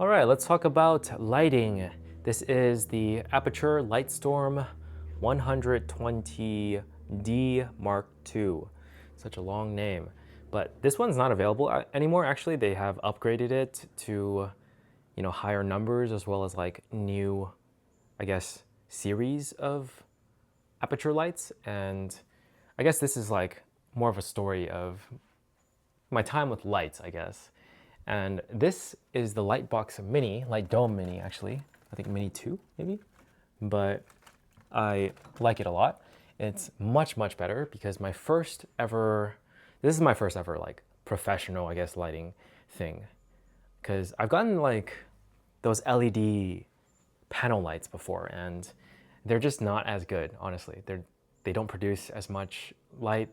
All right, let's talk about lighting. This is the Aputure Lightstorm 120D Mark II. Such a long name. But this one's not available anymore. Actually, they have upgraded it to, higher numbers as well as like new, I guess, series of Aputure lights. And I guess this is like more of a story of my time with lights, I guess. And this is the Lightbox Mini, Light Dome Mini actually. I think Mini 2 maybe, but I like it a lot. It's much, much better because this is my first ever like professional, I guess, lighting thing. Because I've gotten like those LED panel lights before and they're just not as good, honestly. They don't produce as much light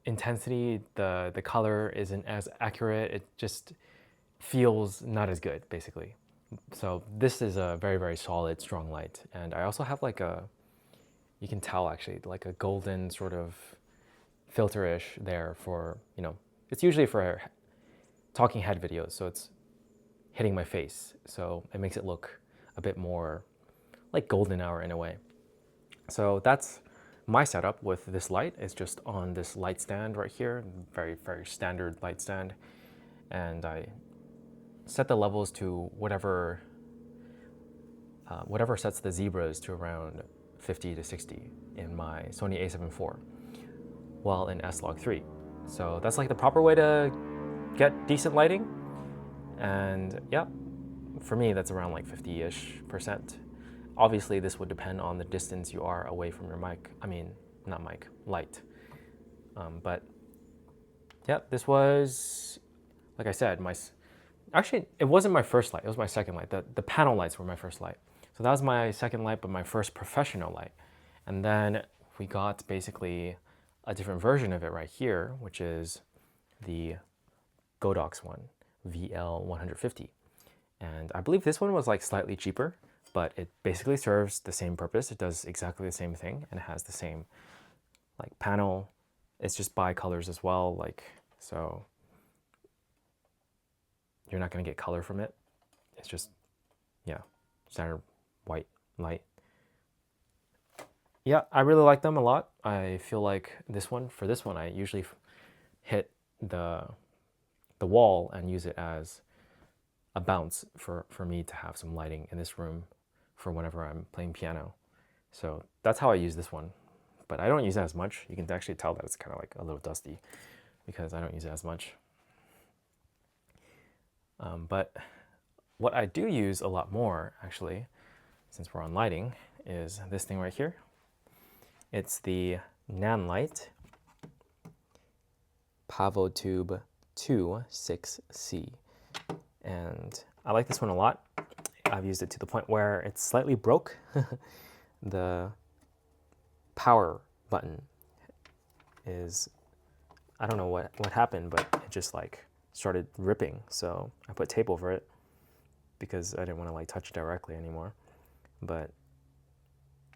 intensity, the color isn't as accurate, it just feels not as good, basically. So this is a very, very solid, strong light. And I also have like you can tell actually, like a golden sort of filter-ish there for, it's usually for talking head videos, so it's hitting my face. So it makes it look a bit more like golden hour in a way. So that's my setup with this light. Is just on this light stand right here, very, very standard light stand. And I set the levels to whatever sets the zebras to around 50 to 60 in my Sony a7 IV, while in S-Log3. So that's like the proper way to get decent lighting. And yeah, for me, that's around like 50-ish%. Obviously, this would depend on the distance you are away from your mic. I mean, not mic, light. But yeah, this was, like I said, actually, it wasn't my first light. It was my second light. The panel lights were my first light. So that was my second light, but my first professional light. And then we got basically a different version of it right here, which is the Godox one, VL150. And I believe this one was like slightly cheaper, but it basically serves the same purpose. It does exactly the same thing and it has the same like panel. It's just bi-colors as well, like, so you're not gonna get color from it. It's just, yeah, standard white light. Yeah, I really like them a lot. I feel like for this one, I usually hit the wall and use it as a bounce for me to have some lighting in this room for whenever I'm playing piano. So that's how I use this one. But I don't use it as much. You can actually tell that it's kind of like a little dusty because I don't use it as much. But what I do use a lot more, actually, since we're on lighting, is this thing right here. It's the Nanlite Pavotube 2 6C. And I like this one a lot. I've used it to the point where it's slightly broke. The power button is, I don't know what happened, but it just like started ripping. So I put tape over it because I didn't want to like touch it directly anymore. But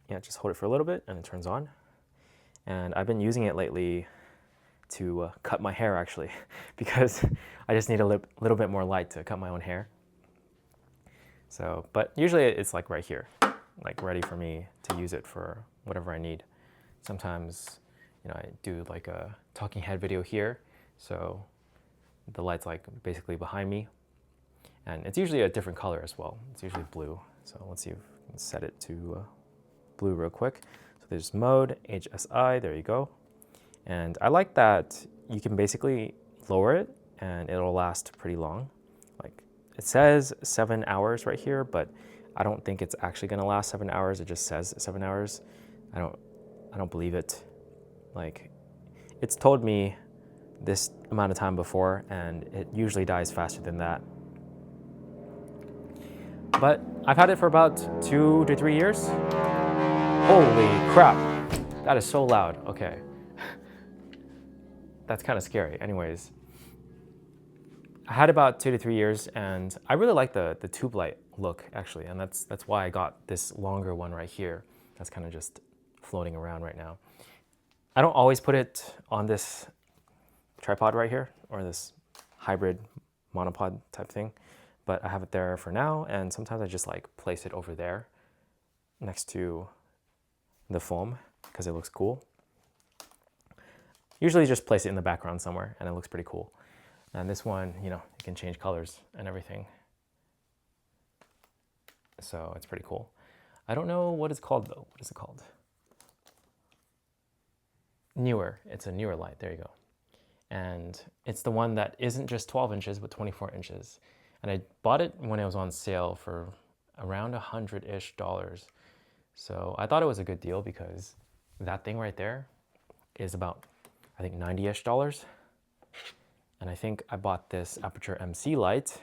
yeah, just hold it for a little bit and it turns on. And I've been using it lately to cut my hair actually, because I just need a little bit more light to cut my own hair. So, but usually it's like right here, like ready for me to use it for whatever I need. Sometimes, I do like a talking head video here, so the light's like basically behind me, and it's usually a different color as well. It's usually blue. So let's see if we can set it to blue real quick. So there's mode, HSI, there you go. And I like that you can basically lower it and it'll last pretty long. Like it says 7 hours right here, but I don't think it's actually gonna last 7 hours. It just says 7 hours. I don't believe it. Like it's told me this amount of time before and it usually dies faster than that. But I've had it for about 2 to 3 years. Holy crap, that is so loud. Okay. That's kind of scary. Anyways, I had about 2 to 3 years and I really like the tube light look actually, and that's why I got this longer one right here. That's kind of just floating around right now. I don't always put it on this tripod right here or this hybrid monopod type thing, but I have it there for now, and sometimes I just like place it over there next to the foam because it looks cool. Usually just place it in the background somewhere and it looks pretty cool. And this one, you know, you can change colors and everything. So it's pretty cool. I don't know what it's called though. What is it called? Neewer. It's a Neewer light. There you go. And it's the one that isn't just 12 inches, but 24 inches. And I bought it when it was on sale for around $100-ish. So I thought it was a good deal because that thing right there is about, I think, $90-ish. And I think I bought this Aputure MC light.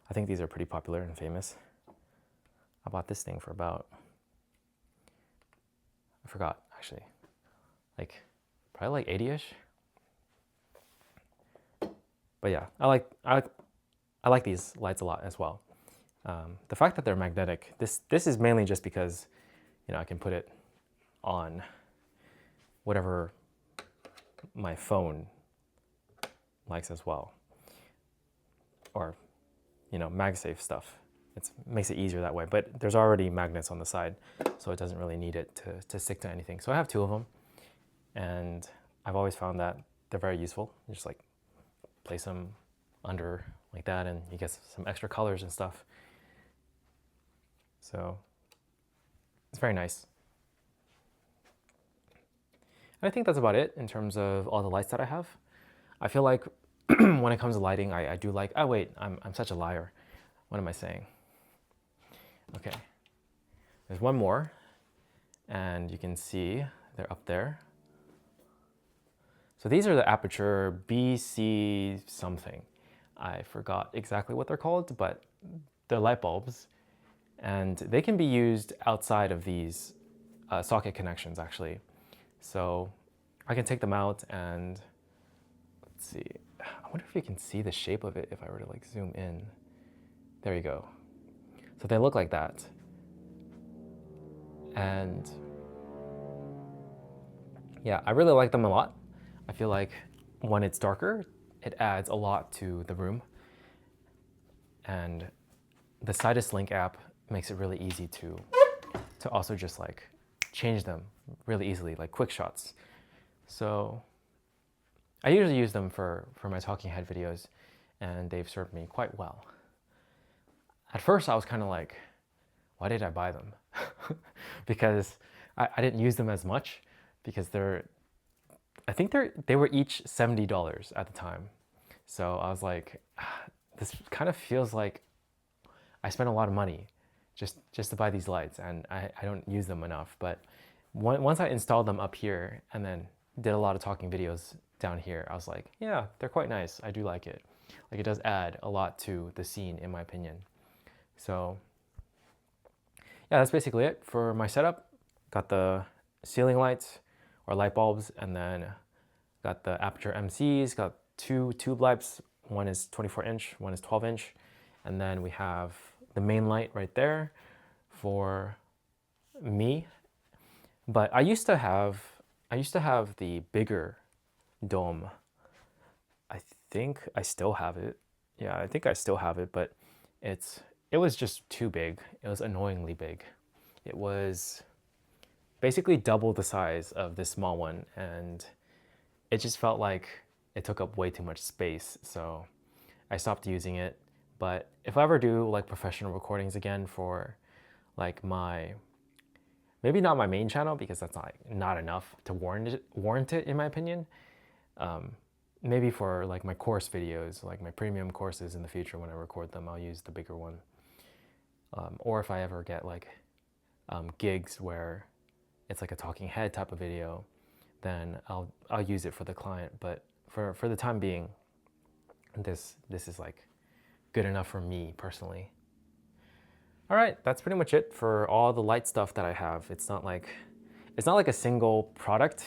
I think these are pretty popular and famous. I bought this thing for about, I forgot actually, like probably like 80-ish. But yeah, I like these lights a lot as well. The fact that they're magnetic, this is mainly just because, you know, I can put it on whatever my phone likes as well, or, you know, MagSafe stuff. It makes it easier that way, but there's already magnets on the side, so it doesn't really need it to stick to anything. So I have two of them, and I've always found that they're very useful. You just like place them under like that and you get some extra colors and stuff. So it's very nice. And I think that's about it in terms of all the lights that I have. I feel like when it comes to lighting, I do like, oh wait, I'm such a liar. What am I saying? Okay, there's one more, and you can see they're up there. So these are the Aputure BC something. I forgot exactly what they're called, but they're light bulbs, and they can be used outside of these socket connections actually. So I can take them out and let's see. I wonder if you can see the shape of it if I were to like zoom in. There you go. So they look like that. And yeah, I really like them a lot. I feel like when it's darker, it adds a lot to the room. And the Sidus Link app makes it really easy to also just like change them really easily, like quick shots. So I usually use them for my talking head videos, and they've served me quite well. At first I was kind of like, why did I buy them? Because I didn't use them as much, because I think they were each $70 at the time. So I was like, this kind of feels like I spent a lot of money just to buy these lights, and I don't use them enough. But once I installed them up here and then did a lot of talking videos down here, I was like, yeah, they're quite nice. I do like it. Like, it does add a lot to the scene, in my opinion. So yeah, that's basically it for my setup. Got the ceiling lights or light bulbs, and then got the Aputure MCs, got two tube lights. One is 24-inch, one is 12-inch. And then we have the main light right there for me. But I used to have the bigger dome. I think I still have it. Yeah, I think I still have it, but it was just too big. It was annoyingly big. It was basically double the size of this small one, and it just felt like it took up way too much space, so I stopped using it. But if I ever do like professional recordings again for like maybe not my main channel, because that's not enough to warrant it in my opinion. Maybe for like my course videos, like my premium courses in the future, when I record them, I'll use the bigger one. Or if I ever get like gigs where it's like a talking head type of video, then I'll use it for the client. But for the time being, this is like good enough for me personally. All right, that's pretty much it for all the light stuff that I have. It's not like a single product.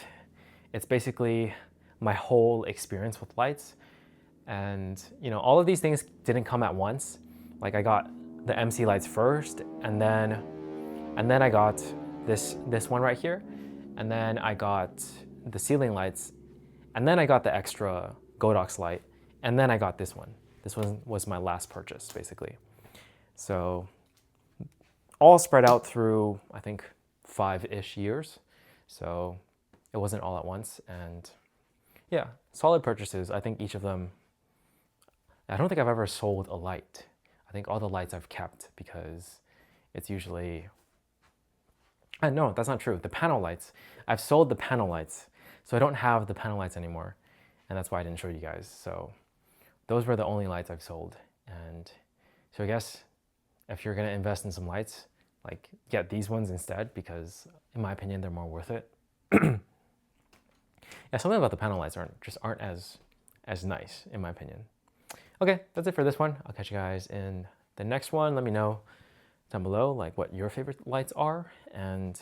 It's basically my whole experience with lights. And you know, all of these things didn't come at once. Like, I got the MC lights first, and then I got this one right here, and then I got the ceiling lights, and then I got the extra Godox light, and then I got this one, This one was my last purchase, basically. So all spread out through, I think, 5-ish years. So it wasn't all at once. And yeah, solid purchases. I think each of them, I don't think I've ever sold a light. I think all the lights I've kept because it's usually, no, that's not true. The panel lights, I've sold the panel lights. So I don't have the panel lights anymore. And that's why I didn't show you guys. So those were the only lights I've sold. And so I guess if you're gonna invest in some lights, like get these ones instead, because in my opinion, they're more worth it. Yeah, something about the panel lights aren't as nice, in my opinion. Okay, that's it for this one. I'll catch you guys in the next one. Let me know down below like what your favorite lights are, and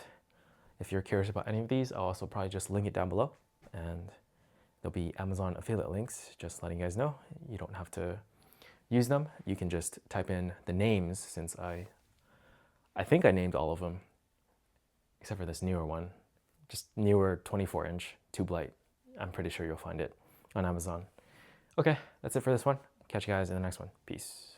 if you're curious about any of these, I'll also probably just link it down below, and there'll be Amazon affiliate links, just letting you guys know. You don't have to use them. You can just type in the names, since I think I named all of them, except for this newer one. Just newer 24-inch tube light. I'm pretty sure you'll find it on Amazon. Okay, that's it for this one. Catch you guys in the next one. Peace.